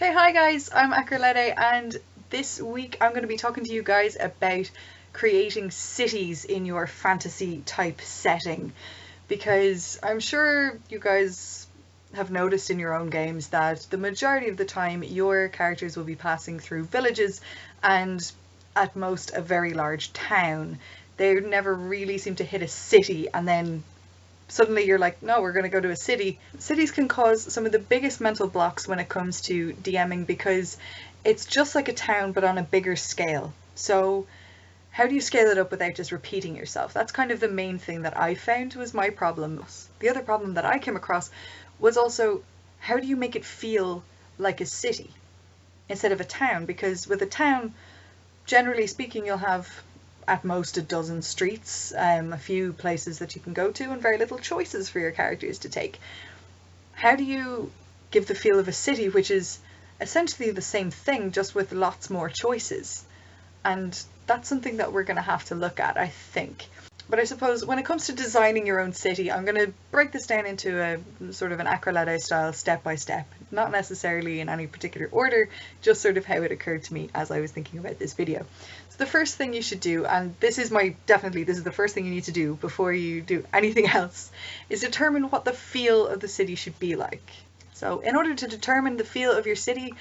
Okay, hi guys, I'm Acreletae, and this week I'm going to be talking to you guys about creating cities in your fantasy type setting, because I'm sure you guys have noticed in your own games that the majority of the time your characters will be passing through villages and at most a very large town. They never really seem to hit a city, and then suddenly you're like, no, we're going to go to a city. Cities can cause some of the biggest mental blocks when it comes to DMing, because it's just like a town but on a bigger scale. So how do you scale it up without just repeating yourself? That's kind of the main thing that I found was my problem. The other problem that I came across was also, how do you make it feel like a city instead of a town? Because with a town, generally speaking, you'll have at most a dozen streets, a few places that you can go to, and very little choices for your characters to take. How do you give the feel of a city, which is essentially the same thing, just with lots more choices? And that's something that we're going to have to look at, I think. But I suppose when it comes to designing your own city, I'm going to break this down into a sort of an Acreletae style step by step, not necessarily in any particular order, just sort of how it occurred to me as I was thinking about this video. So the first thing you should do, and this is the first thing you need to do before you do anything else, is determine what the feel of the city should be like. So in order to determine the feel of your city,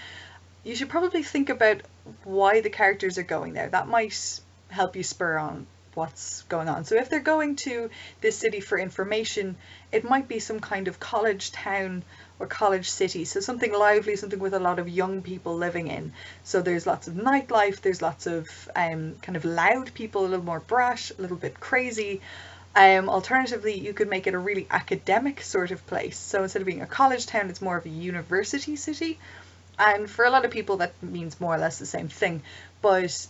you should probably think about why the characters are going there. That might help you spur on what's going on. So if they're going to this city for information, it might be some kind of college town or college city. So something lively, something with a lot of young people living in. So there's lots of nightlife, there's lots of kind of loud people, a little more brash, a little bit crazy. Alternatively, you could make it a really academic sort of place. So instead of being a college town, it's more of a university city. And for a lot of people that means more or less the same thing, but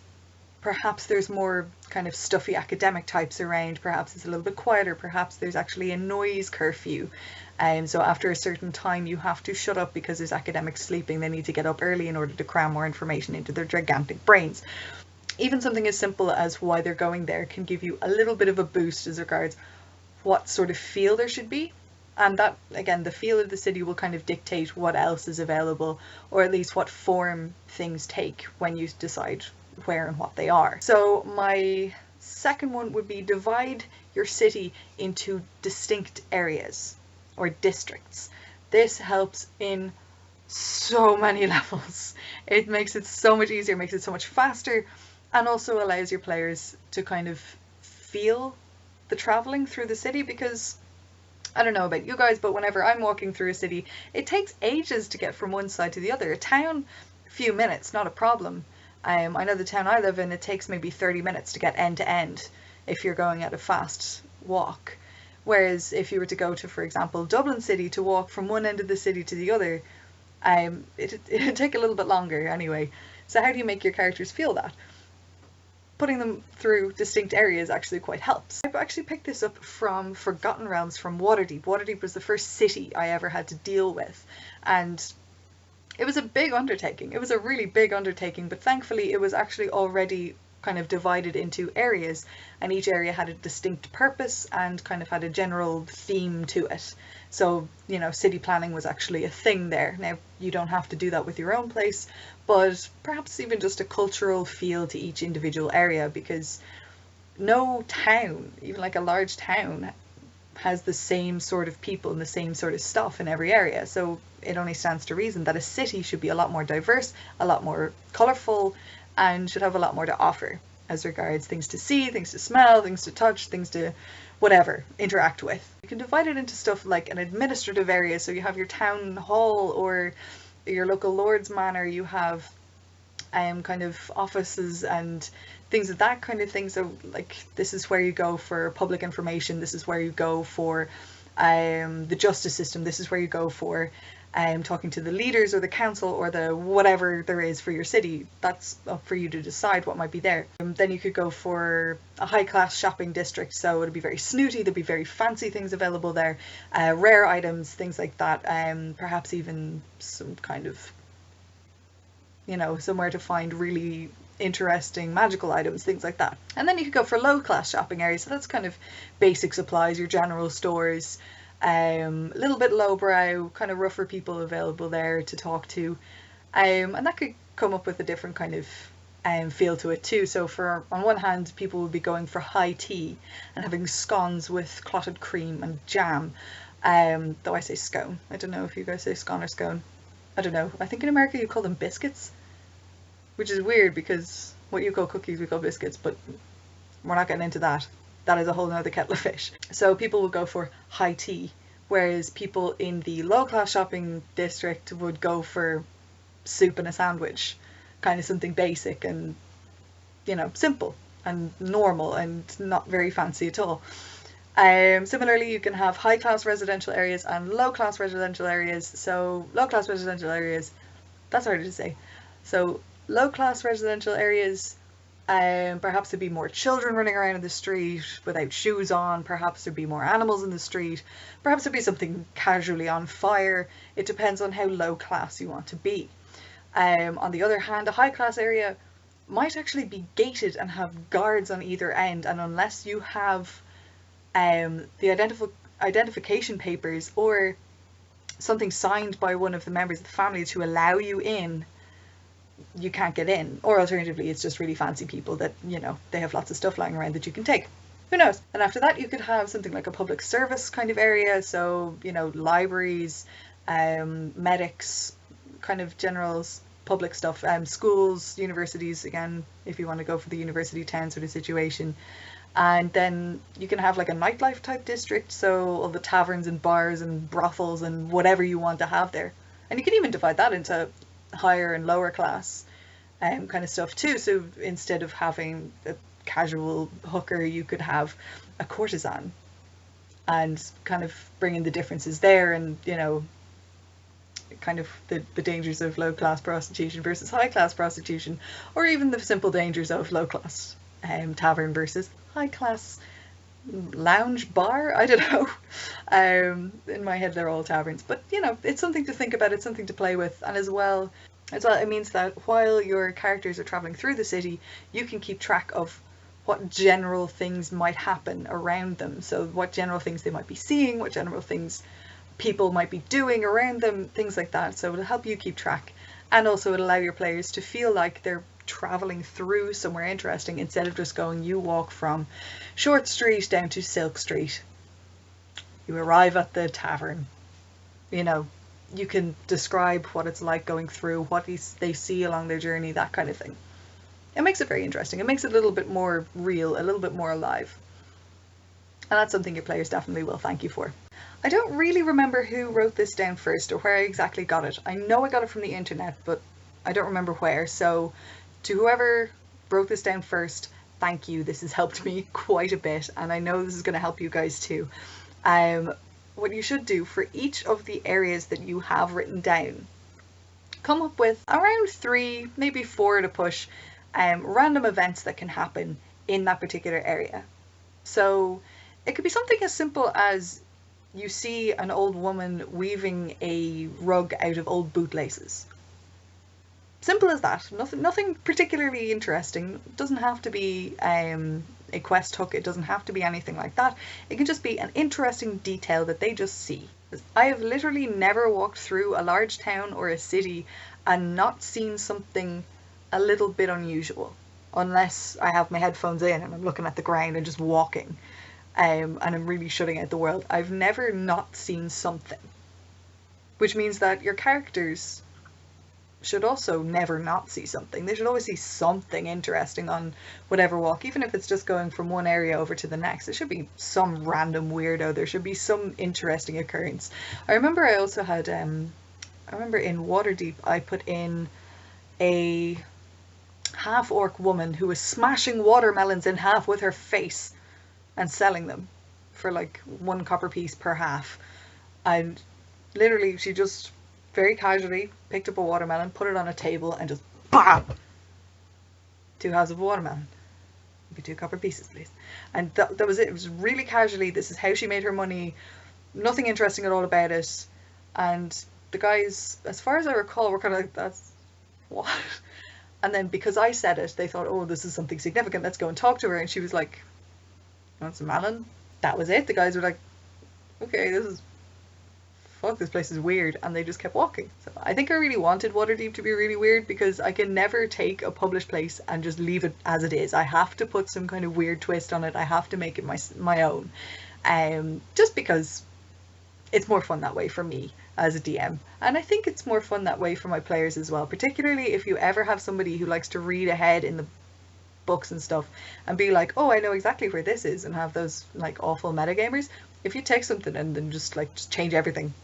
perhaps there's more kind of stuffy academic types around, perhaps it's a little bit quieter, perhaps there's actually a noise curfew. So after a certain time you have to shut up because there's academics sleeping, they need to get up early in order to cram more information into their gigantic brains. Even something as simple as why they're going there can give you a little bit of a boost as regards what sort of feel there should be. And that, again, the feel of the city will kind of dictate what else is available, or at least what form things take when you decide where and what they are. So my second one would be divide your city into distinct areas or districts. This helps in so many levels. It makes it so much easier, makes it so much faster, and also allows your players to kind of feel the traveling through the city, because I don't know about you guys, but whenever I'm walking through a city, it takes ages to get from one side to the other. A town, a few minutes, not a problem. I know the town I live in, it takes maybe 30 minutes to get end to end if you're going at a fast walk. Whereas if you were to go to, for example, Dublin City, to walk from one end of the city to the other, it'd take a little bit longer anyway. So how do you make your characters feel that? Putting them through distinct areas actually quite helps. I've actually picked this up from Forgotten Realms from Waterdeep. Waterdeep was the first city I ever had to deal with, and it was a big undertaking. It was a really big undertaking, but thankfully it was actually already kind of divided into areas, and each area had a distinct purpose and kind of had a general theme to it. So, you know, city planning was actually a thing there. Now, you don't have to do that with your own place, but perhaps even just a cultural feel to each individual area, because no town, even like a large town, has the same sort of people and the same sort of stuff in every area. So it only stands to reason that a city should be a lot more diverse, a lot more colourful, and should have a lot more to offer as regards things to see, things to smell, things to touch, things to whatever, interact with. You can divide it into stuff like an administrative area, so you have your town hall or your local lord's manor, you have kind of offices and things of that kind of thing. So like, this is where you go for public information, this is where you go for the justice system, this is where you go for talking to the leaders or the council or the whatever there is for your city. That's up for you to decide what might be there. Then you could go for a high-class shopping district, so it'd be very snooty, there'd be very fancy things available there, rare items, things like that, perhaps even some kind of, you know, somewhere to find really interesting magical items, things like that. And then you could go for low-class shopping areas, so that's kind of basic supplies, your general stores, a little bit lowbrow, kind of rougher people available there to talk to. And that could come up with a different kind of feel to it too. So for on one hand, people would be going for high tea and having scones with clotted cream and jam. Though I say scone. I don't know if you guys say scone or scone. I don't know. I think in America you call them biscuits, which is weird because what you call cookies we call biscuits, but we're not getting into that. That is a whole nother kettle of fish. So people would go for high tea, whereas people in the low class shopping district would go for soup and a sandwich, kind of something basic and, you know, simple and normal and not very fancy at all. Similarly, you can have high class residential areas and low class residential areas. So low class residential areas, that's hard to say. So low class residential areas, perhaps there'd be more children running around in the street without shoes on. Perhaps there'd be more animals in the street. Perhaps there'd be something casually on fire. It depends on how low class you want to be. On the other hand, a high class area might actually be gated and have guards on either end, and unless you have the identification papers or something signed by one of the members of the family to allow you in, you can't get in. Or alternatively, it's just really fancy people that, you know, they have lots of stuff lying around that you can take. Who knows? And after that, you could have something like a public service kind of area. So, you know, libraries, medics, kind of general public stuff, schools, universities, again, if you want to go for the university town sort of situation. And then you can have like a nightlife type district, so all the taverns and bars and brothels and whatever you want to have there. And you can even divide that into higher and lower class kind of stuff too. So instead of having a casual hooker, you could have a courtesan, and kind of bring in the differences there, and, you know, kind of the dangers of low class prostitution versus high class prostitution, or even the simple dangers of low class tavern versus high class lounge bar. I don't know. In my head they're all taverns, but, you know, it's something to think about, it's something to play with. And as well it means that while your characters are traveling through the city, you can keep track of what general things might happen around them. So what general things they might be seeing, what general things people might be doing around them, things like that. So it'll help you keep track, and also it'll allow your players to feel like they're traveling through somewhere interesting instead of just going, you walk from Short Street down to Silk Street, you arrive at the tavern. You know, you can describe what it's like going through, what they see along their journey, that kind of thing. It makes it very interesting. It makes it a little bit more real, a little bit more alive. And that's something your players definitely will thank you for. I don't really remember who wrote this down first or where I exactly got it. I know I got it from the internet, but I don't remember where. So to whoever wrote this down first, thank you. This has helped me quite a bit, and I know this is going to help you guys too. What you should do for each of the areas that you have written down, come up with around 3, maybe 4 to push, random events that can happen in that particular area. So it could be something as simple as you see an old woman weaving a rug out of old bootlaces. Simple as that. Nothing particularly interesting. It doesn't have to be a quest hook. It doesn't have to be anything like that. It can just be an interesting detail that they just see. I have literally never walked through a large town or a city and not seen something a little bit unusual, unless I have my headphones in and I'm looking at the ground and just walking, and I'm really shutting out the world. I've never not seen something, which means that your characters should also never not see something. They should always see something interesting on whatever walk, even if it's just going from one area over to the next. There should be some random weirdo. There should be some interesting occurrence. I remember I also had, I remember in Waterdeep I put in a half-orc woman who was smashing watermelons in half with her face and selling them for like 1 copper piece per half. And literally she just very casually picked up a watermelon, put it on a table, and just BAM! 2 halves of watermelon. Maybe 2 copper pieces, please. And that was it. It was really casually. This is how she made her money. Nothing interesting at all about it. And the guys, as far as I recall, were kind of like, that's what? And then because I said it, they thought, oh, this is something significant. Let's go and talk to her. And she was like, you want some melon? That was it. The guys were like, okay, this is fuck, this place is weird, and they just kept walking. So I think I really wanted Waterdeep to be really weird, because I can never take a published place and just leave it as it is. I have to put some kind of weird twist on it. I have to make it my own, just because it's more fun that way for me as a DM, and I think it's more fun that way for my players as well, particularly if you ever have somebody who likes to read ahead in the books and stuff and be like, oh, I know exactly where this is, and have those like awful metagamers. If you take something and then just change everything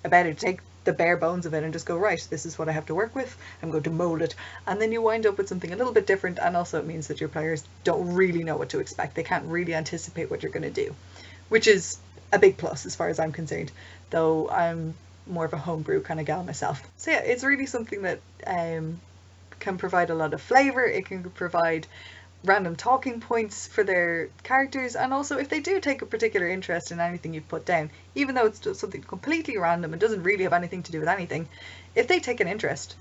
about it, take the bare bones of it and just go, right, this is what I have to work with, I'm going to mold it, and then you wind up with something a little bit different. And also it means that your players don't really know what to expect. They can't really anticipate what you're going to do, which is a big plus as far as I'm concerned, though I'm more of a homebrew kind of gal myself. So yeah, it's really something that can provide a lot of flavor. It can provide random talking points for their characters, and also if they do take a particular interest in anything you've put down, even though it's just something completely random and doesn't really have anything to do with anything, if they take an interest,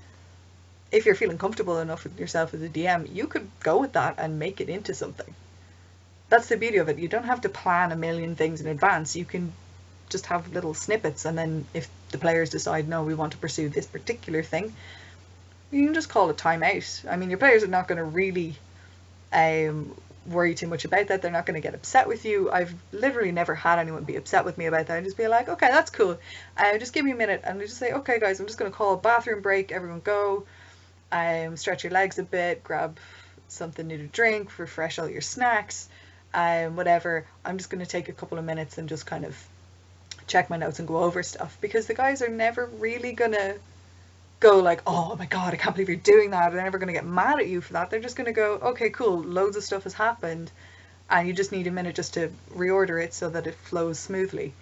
if you're feeling comfortable enough with yourself as a DM, you could go with that and make it into something. That's the beauty of it. You don't have to plan a million things in advance. You can just have little snippets, and then if the players decide, no, we want to pursue this particular thing, you can just call a timeout. I mean, your players are not going to really worry too much about that. They're not going to get upset with you. I've literally never had anyone be upset with me about that. I just be like, okay, that's cool. Just give me a minute, and we just say, okay, guys, I'm just going to call a bathroom break. Everyone go. Stretch your legs a bit. Grab something new to drink. Refresh all your snacks. Whatever. I'm just going to take a couple of minutes and just kind of check my notes and go over stuff, because the guys are never really going to go like, oh my god, I can't believe you're doing that. They're never going to get mad at you for that. They're just going to go, okay, cool, loads of stuff has happened and you just need a minute just to reorder it so that it flows smoothly.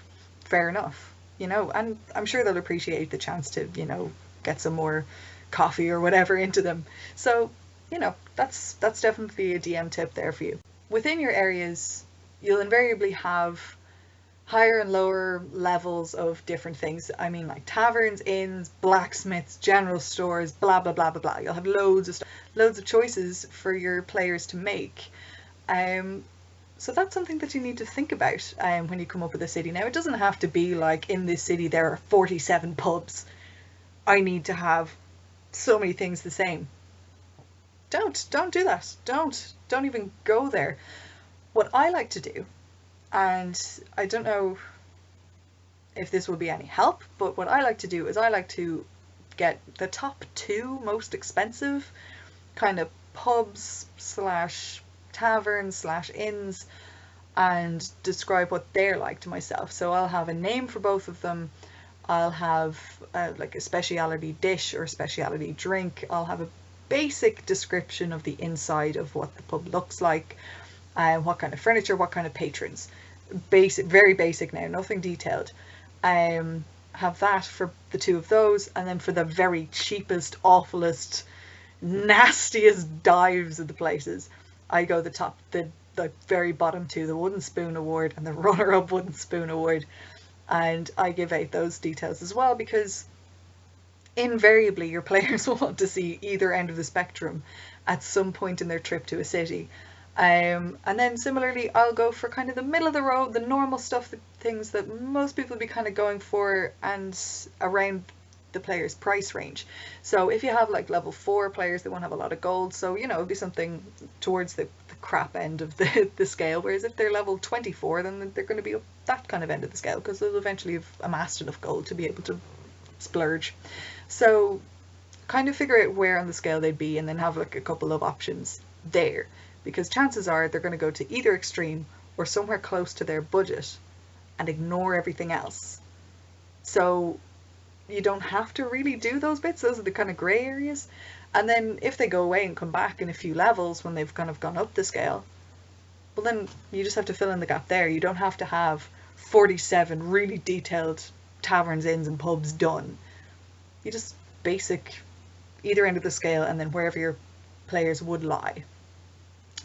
Fair enough, you know, and I'm sure they'll appreciate the chance to, you know, get some more coffee or whatever into them. So, you know, that's definitely a DM tip there for you. Within your areas, you'll invariably have higher and lower levels of different things. I mean, like taverns, inns, blacksmiths, general stores, blah blah blah blah blah. You'll have loads of stuff, loads of choices for your players to make. So that's something that you need to think about when you come up with a city. Now, it doesn't have to be like, in this city there are 47 pubs, I need to have so many things the same. Don't do that. Don't even go there. What I like to do, and I don't know if this will be any help, but what I like to do is I like to get the top 2 most expensive kind of pubs slash taverns slash inns and describe what they're like to myself. So I'll have a name for both of them. I'll have like a speciality dish or speciality drink. I'll have a basic description of the inside of what the pub looks like, what kind of furniture, what kind of patrons. Basic, very basic now, nothing detailed. Have that for the 2 of those, and then for the very cheapest, awfulest, nastiest dives of the places, I go the very bottom 2, the wooden spoon award and the runner-up wooden spoon award, and I give out those details as well, because invariably your players will want to see either end of the spectrum at some point in their trip to a city. And then similarly, I'll go for kind of the middle of the road, the normal stuff, the things that most people would be kind of going for, and around the player's price range. So if you have like level 4 players, they won't have a lot of gold, so you know, it'll be something towards the crap end of the scale, whereas if they're level 24, then they're going to be up that kind of end of the scale, because they'll eventually have amassed enough gold to be able to splurge. So kind of figure out where on the scale they'd be, and then have like a couple of options there, because chances are they're going to go to either extreme or somewhere close to their budget and ignore everything else. So you don't have to really do those bits. Those are the kind of grey areas. And then if they go away and come back in a few levels when they've kind of gone up the scale, well, then you just have to fill in the gap there. You don't have to have 47 really detailed taverns, inns and pubs done. You just basic either end of the scale, and then wherever your players would lie.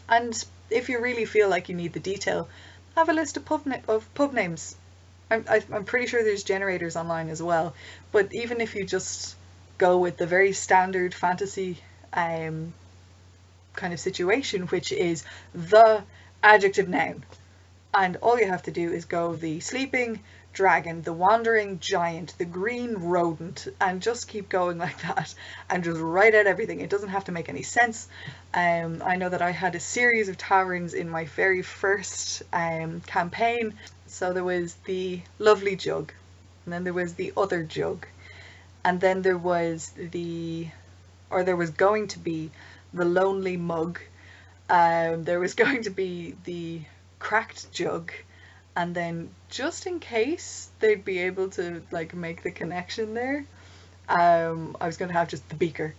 And if you really feel like you need the detail, have a list of pub names. I'm pretty sure there's generators online as well, but even if you just go with the very standard fantasy kind of situation, which is the adjective noun, and all you have to do is go the sleeping, dragon, the wandering giant, the green rodent, and just keep going like that and just write out everything. It doesn't have to make any sense. I know that I had a series of taverns in my very first campaign. So there was the lovely jug, and then there was the other jug, and then there was there was going to be the lonely mug. There was going to be the cracked jug, and then just in case they'd be able to like make the connection there, I was going to have just the beaker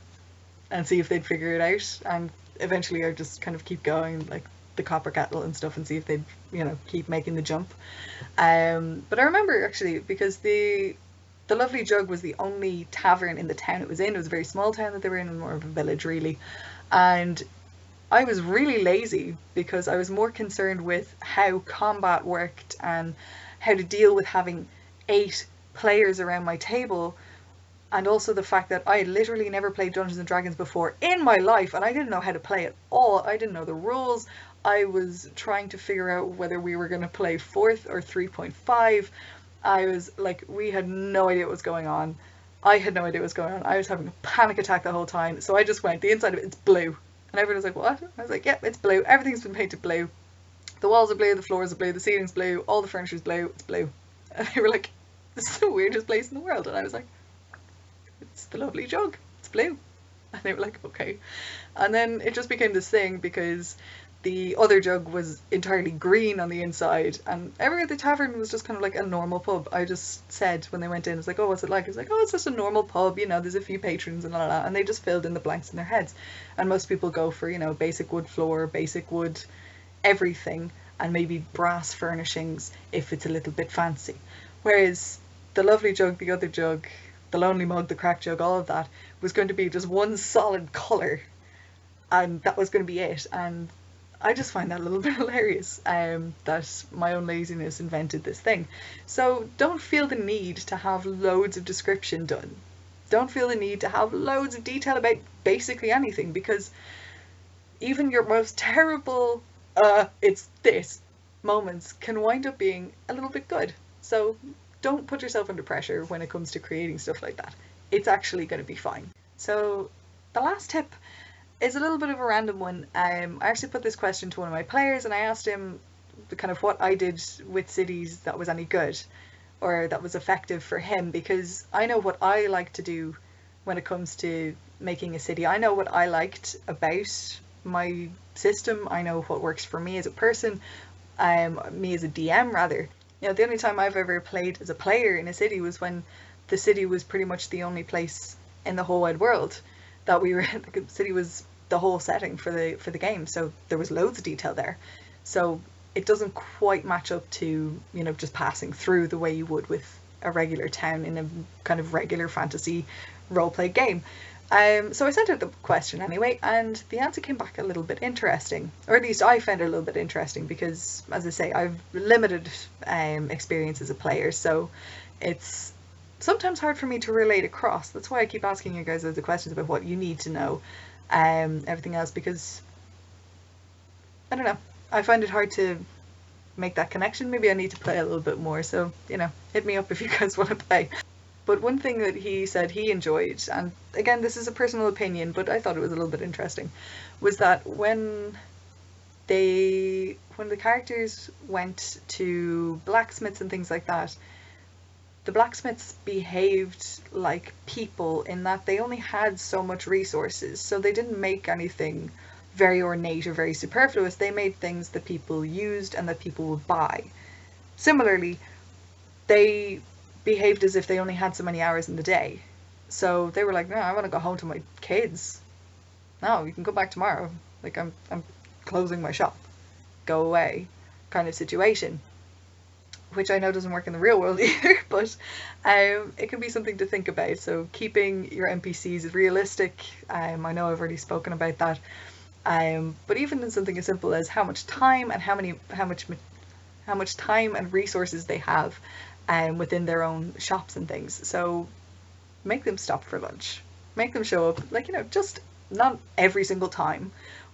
and see if they'd figure it out, and eventually I'd just kind of keep going like the copper kettle and stuff and see if they'd, you know, keep making the jump. But I remember actually, because the lovely jug was the only tavern in the town it was in. It was a very small town that they were in, more of a village really, and I was really lazy because I was more concerned with how combat worked and how to deal with having 8 players around my table, and also the fact that I had literally never played Dungeons and Dragons before in my life, and I didn't know how to play at all. I didn't know the rules. I was trying to figure out whether we were going to play 4th or 3.5. I was like, we had no idea what was going on. I had no idea what was going on. I was having a panic attack the whole time. So I just went, the inside of it's blue. And everyone was like, what? I was like, yep, it's blue. Everything's been painted blue. The walls are blue, the floors are blue, the ceiling's blue, all the furniture's blue, it's blue. And they were like, this is the weirdest place in the world. And I was like, it's the lovely jug, it's blue. And they were like, okay. And then it just became this thing because the other jug was entirely green on the inside, and every other tavern was just kind of like a normal pub. I just said when they went in, it's like, oh, what's it like? It's like, oh, it's just a normal pub, you know, there's a few patrons and la. And they just filled in the blanks in their heads. And most people go for, you know, basic wood floor, basic wood everything, and maybe brass furnishings if it's a little bit fancy. Whereas the lovely jug, the other jug, the lonely mug, the cracked jug, all of that was going to be just one solid colour, and that was going to be it. And I just find that a little bit hilarious, that my own laziness invented this thing. So don't feel the need to have loads of description done. Don't feel the need to have loads of detail about basically anything, because even your most terrible, it's this moments can wind up being a little bit good. So don't put yourself under pressure when it comes to creating stuff like that. It's actually going to be fine. So the last tip is a little bit of a random one. I actually put this question to one of my players, and I asked him kind of what I did with cities that was any good or that was effective for him, because I know what I like to do when it comes to making a city. I know what I liked about my system. I know what works for me as a person, me as a DM rather. You know, the only time I've ever played as a player in a city was when the city was pretty much the only place in the whole wide world that we were in. The city was the whole setting for the game, so there was loads of detail there. So it doesn't quite match up to, you know, just passing through the way you would with a regular town in a kind of regular fantasy roleplay game. So I sent out the question anyway, and the answer came back a little bit interesting, or at least I found it a little bit interesting, because as I say, I've limited experience as a player, so it's sometimes hard for me to relate across. That's why I keep asking you guys the questions about what you need to know, everything else, because I don't know, I find it hard to make that connection. Maybe I need to play a little bit more, so, you know, hit me up if you guys want to play. But one thing that he said he enjoyed, and again, this is a personal opinion, but I thought it was a little bit interesting, was that when the characters went to blacksmiths and things like that, the blacksmiths behaved like people in that they only had so much resources, so they didn't make anything very ornate or very superfluous. They made things that people used and that people would buy. Similarly, they behaved as if they only had so many hours in the day. So they were like, no, I want to go home to my kids. No, you can come back tomorrow. Like, I'm closing my shop. Go away kind of situation. Which I know doesn't work in the real world either, but it can be something to think about. So keeping your NPCs realistic, I know I've already spoken about that. But even in something as simple as how much time and how much time and resources they have within their own shops and things. So make them stop for lunch. Make them show up, like, you know, just not every single time,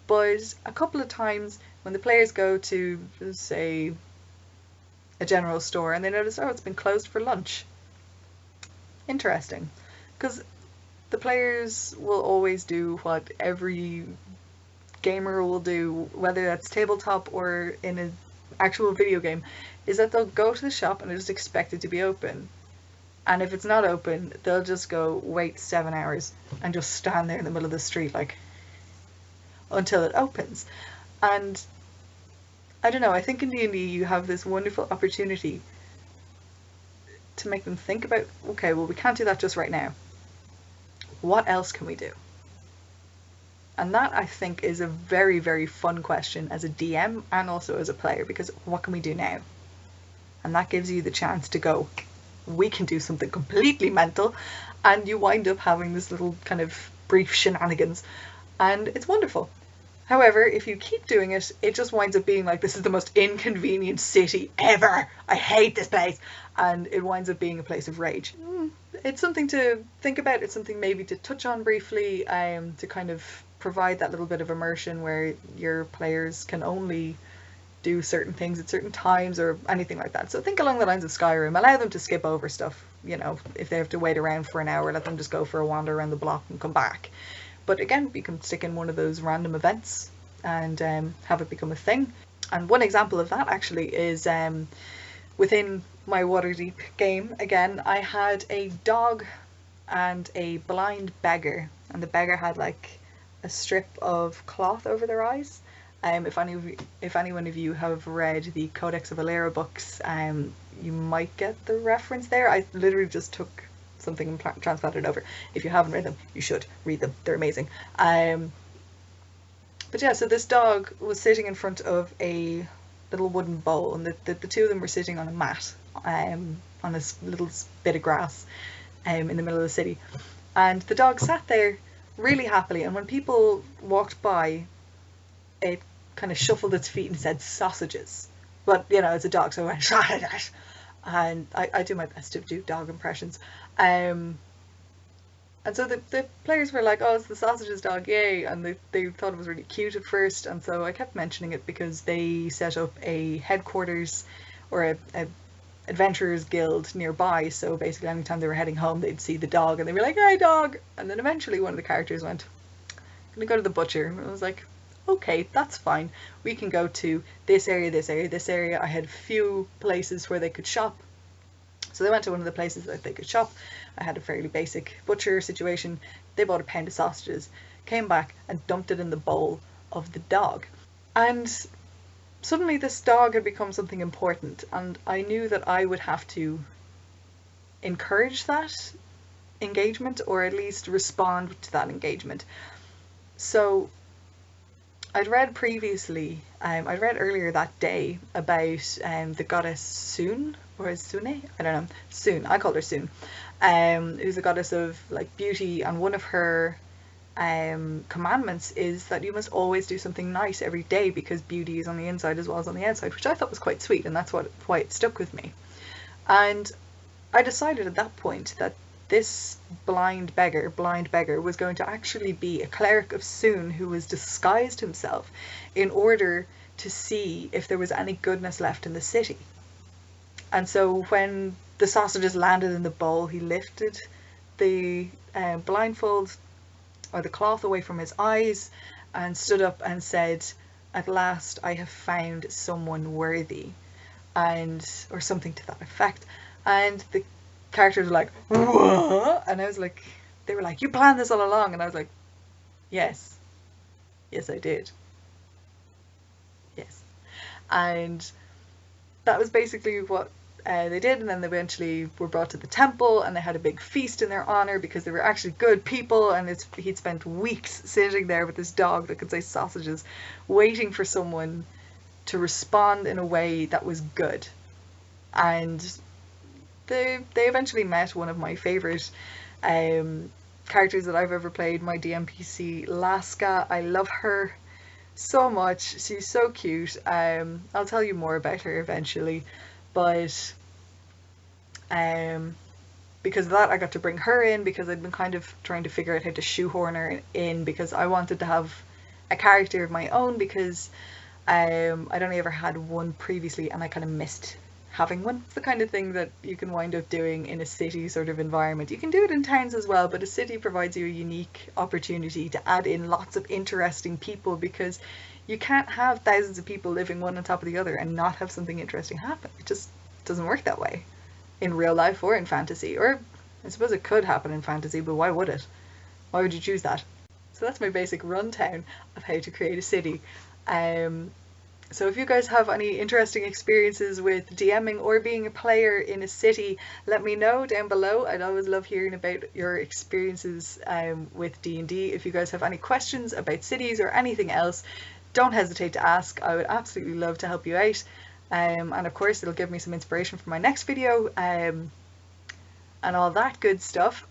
but a couple of times when the players go to, say, a general store and they notice, oh, it's been closed for lunch. Interesting. Because the players will always do what every gamer will do, whether that's tabletop or in an actual video game, is that they'll go to the shop and just expect it to be open. And if it's not open, they'll just go wait 7 hours and just stand there in the middle of the street like until it opens. And I don't know, I think in D&D you have this wonderful opportunity to make them think about, okay, well, we can't do that just right now. What else can we do? And that, I think, is a very, very fun question as a DM and also as a player, because what can we do now? And that gives you the chance to go, we can do something completely mental, and you wind up having this little kind of brief shenanigans, and it's wonderful. However, if you keep doing it, it just winds up being like, this is the most inconvenient city ever. I hate this place. And it winds up being a place of rage. It's something to think about. It's something maybe to touch on briefly, to kind of provide that little bit of immersion where your players can only do certain things at certain times or anything like that. So think along the lines of Skyrim. Allow them to skip over stuff. You know, if they have to wait around for an hour, let them just go for a wander around the block and come back. But again, you can stick in one of those random events and have it become a thing. And one example of that actually is within my Waterdeep game, again, I had a dog and a blind beggar. And the beggar had like a strip of cloth over their eyes. If anyone of you have read the Codex of Alera books, you might get the reference there. I literally just took something and transplanted it over. If you haven't read them, you should read them. They're amazing. But yeah, so this dog was sitting in front of a little wooden bowl, and the two of them were sitting on a mat on this little bit of grass in the middle of the city. And the dog sat there really happily, and when people walked by, it kind of shuffled its feet and said sausages. But, you know, it's a dog, so I went, sausages. And I do my best to do dog impressions. And so the players were like, oh, it's the sausages dog, yay. And they thought it was really cute at first. And so I kept mentioning it because they set up a headquarters or a adventurers guild nearby. So basically anytime they were heading home, they'd see the dog and they'd be like, hey, dog. And then eventually one of the characters went, I'm going to go to the butcher. And I was like, okay, that's fine. We can go to this area, this area, this area. I had few places where they could shop. So they went to one of the places that they could shop. I had a fairly basic butcher situation. They bought a pound of sausages, came back and dumped it in the bowl of the dog. And suddenly this dog had become something important, and I knew that I would have to encourage that engagement, or at least respond to that engagement. So I'd read previously, I'd read earlier that day about the goddess Sun, or is Sune? I don't know. Sun. I called her Sun. Who's a goddess of like beauty, and one of her commandments is that you must always do something nice every day because beauty is on the inside as well as on the outside, which I thought was quite sweet, and that's why it stuck with me. And I decided at that point that this blind beggar was going to actually be a cleric of Sun who was disguised himself in order to see if there was any goodness left in the city. And so when the sausages landed in the bowl, he lifted the blindfold or the cloth away from his eyes and stood up and said, at last I have found someone worthy, or something to that effect. And the characters were like, what? And I was like, they were like, you planned this all along? And I was like, yes I did, yes. And that was basically what they did. And then they eventually were brought to the temple, and they had a big feast in their honor because they were actually good people, and he'd spent weeks sitting there with this dog that could say sausages, waiting for someone to respond in a way that was good. And they eventually met one of my favorite characters that I've ever played, my DMPC Laska. I love her so much. She's so cute. I'll tell you more about her eventually, but because of that I got to bring her in, because I'd been kind of trying to figure out how to shoehorn her in, because I wanted to have a character of my own, because I'd only ever had one previously and I kind of missed having one. It's the kind of thing that you can wind up doing in a city sort of environment. You can do it in towns as well, but a city provides you a unique opportunity to add in lots of interesting people, because you can't have thousands of people living one on top of the other and not have something interesting happen. It just doesn't work that way in real life or in fantasy. Or I suppose it could happen in fantasy, but why would it? Why would you choose that? So that's my basic rundown of how to create a city. So if you guys have any interesting experiences with DMing or being a player in a city, let me know down below. I'd always love hearing about your experiences with D&D. If you guys have any questions about cities or anything else, don't hesitate to ask. I would absolutely love to help you out. And of course, it'll give me some inspiration for my next video and all that good stuff.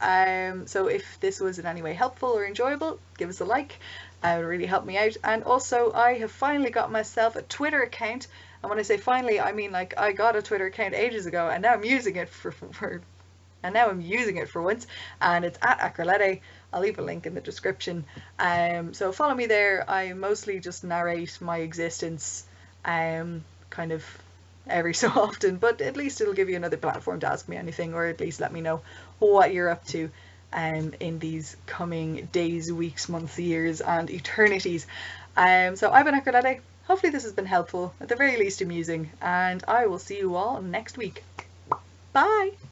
So if this was in any way helpful or enjoyable, give us a like. It would really help me out. And also, I have finally got myself a Twitter account. And when I say finally, I mean like I got a Twitter account ages ago, and now I'm using it for once. And it's at Acreletae. I'll leave a link in the description. So follow me there. I mostly just narrate my existence, kind of every so often, but at least it'll give you another platform to ask me anything, or at least let me know what you're up to in these coming days, weeks, months, years, and eternities. So I've been Acreletae. Hopefully this has been helpful, at the very least amusing, and I will see you all next week. Bye!